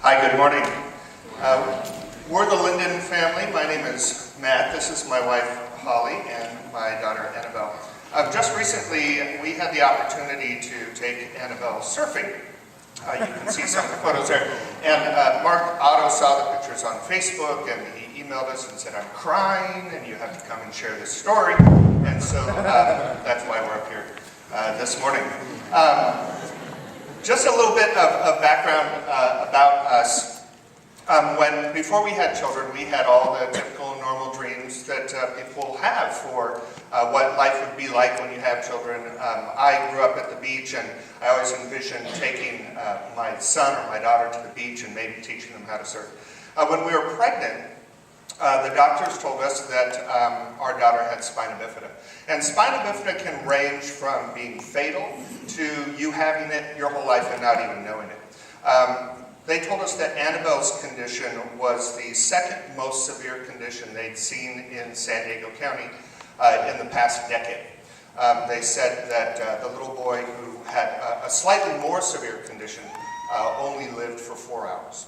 Hi, good morning. We're the Linden family. My name is Matt. This is my wife, Holly, and my daughter, Annabelle. Just recently, we had the opportunity to take Annabelle surfing. You can see some of the photos there. And Mark Otto saw the pictures on Facebook, and he emailed us and said, "I'm crying, and you have to come and share this story." And so that's why we're up here this morning. Just a little bit of background about us. Before we had children, we had all the typical normal dreams that people have for what life would be like when you have children. I grew up at the beach, and I always envisioned taking my son or my daughter to the beach and maybe teaching them how to surf. When we were pregnant, the doctors told us that our daughter had spina bifida. And spina bifida can range from being fatal to you having it your whole life and not even knowing it. They told us that Annabelle's condition was the second most severe condition they'd seen in San Diego County in the past decade. They said that the little boy who had a slightly more severe condition only lived for 4 hours.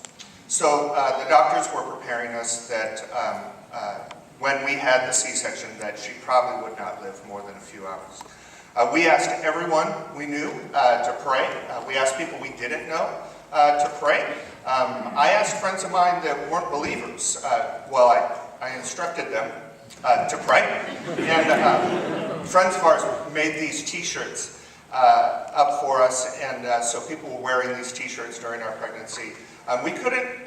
So the doctors were preparing us that when we had the C-section that she probably would not live more than a few hours. We asked everyone we knew to pray. We asked people we didn't know to pray. I asked friends of mine that weren't believers. I instructed them to pray. And friends of ours made these t-shirts up for us, and so people were wearing these t-shirts during our pregnancy. We couldn't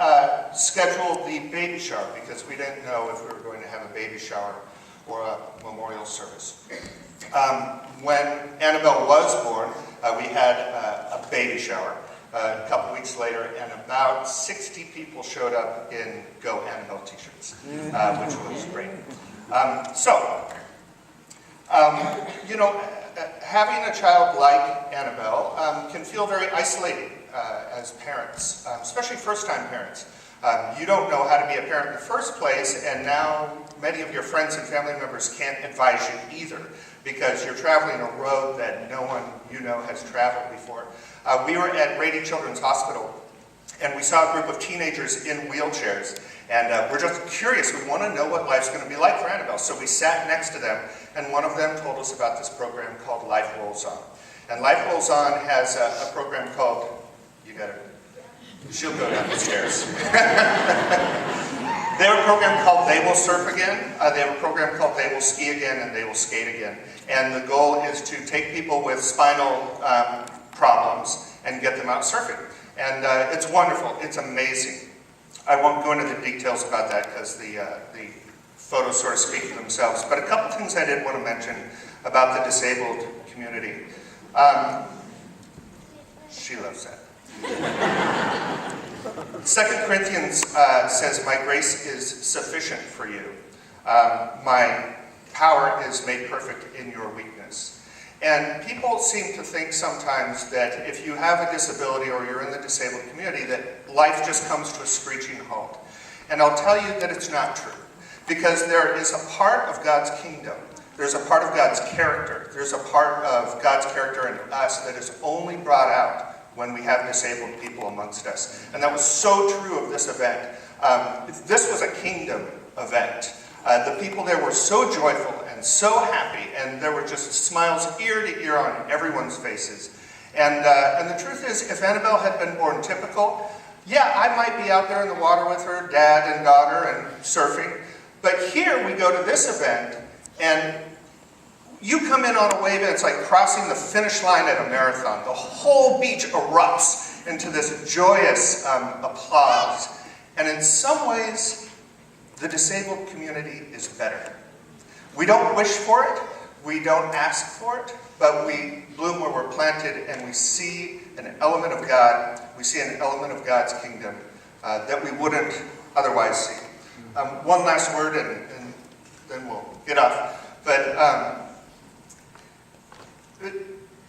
schedule the baby shower because we didn't know if we were going to have a baby shower or a memorial service. When Annabelle was born, we had a baby shower a couple weeks later, and about 60 people showed up in Go Annabelle t-shirts, which was great. Having a child like Annabelle can feel very isolating as parents, especially first-time parents. You don't know how to be a parent in the first place, and now many of your friends and family members can't advise you either because you're traveling a road that no one you know has traveled before. We were at Rady Children's Hospital, and we saw a group of teenagers in wheelchairs, and we're just curious. We want to know what life's going to be like for Annabelle. So we sat next to them, and one of them told us about this program called Life Rolls On. And Life Rolls On has a program called, she'll go down the stairs. They have a program called They Will Surf Again. They have a program called They Will Ski Again, and They Will Skate Again. And the goal is to take people with spinal problems and get them out surfing. And it's wonderful. It's amazing. I won't go into the details about that because the photos sort of speak for themselves. But a couple things I did want to mention about the disabled community. She loves that. 2 Corinthians says, "My grace is sufficient for you. My power is made perfect in your weakness." And people seem to think sometimes that if you have a disability or you're in the disabled community, that life just comes to a screeching halt. And I'll tell you that it's not true. Because there is a part of God's kingdom, there's a part of God's character, there's a part of God's character in us that is only brought out when we have disabled people amongst us. And that was so true of this event. This was a kingdom event. The people there were so joyful and so happy, and there were just smiles ear to ear on everyone's faces. And the truth is, if Annabelle had been born typical, yeah, I might be out there in the water with her dad and daughter and surfing. But here we go to this event, and you come in on a wave, and it's like crossing the finish line at a marathon. The whole beach erupts into this joyous applause. And in some ways, the disabled community is better. We don't wish for it, we don't ask for it, but we bloom where we're planted, and we see an element of God, we see an element of God's kingdom that we wouldn't otherwise see. One last word, and then we'll get off. But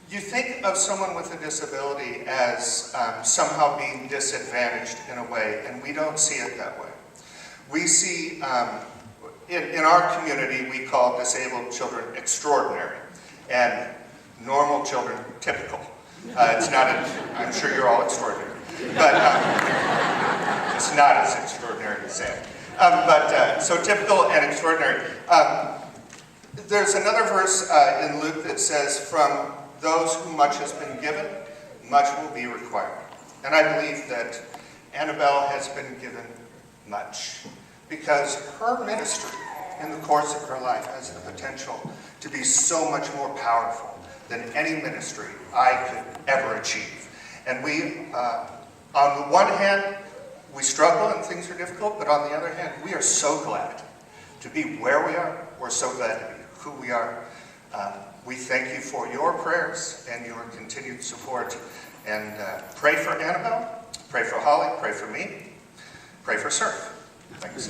you think of someone with a disability as somehow being disadvantaged in a way, and we don't see it that way. We see, in our community, we call disabled children extraordinary, and normal children typical. It's not, I'm sure you're all extraordinary. But It's not as extraordinary as Sam. So typical and extraordinary. There's another verse in Luke that says, from those who much has been given, much will be required. And I believe that Annabelle has been given much, because her ministry in the course of her life has the potential to be so much more powerful than any ministry I could ever achieve. And we, on the one hand, we struggle and things are difficult, but on the other hand, we are so glad to be where we are. We're so glad to be who we are. We thank you for your prayers and your continued support. And pray for Annabelle, pray for Holly, pray for me, pray for Surf. Thanks.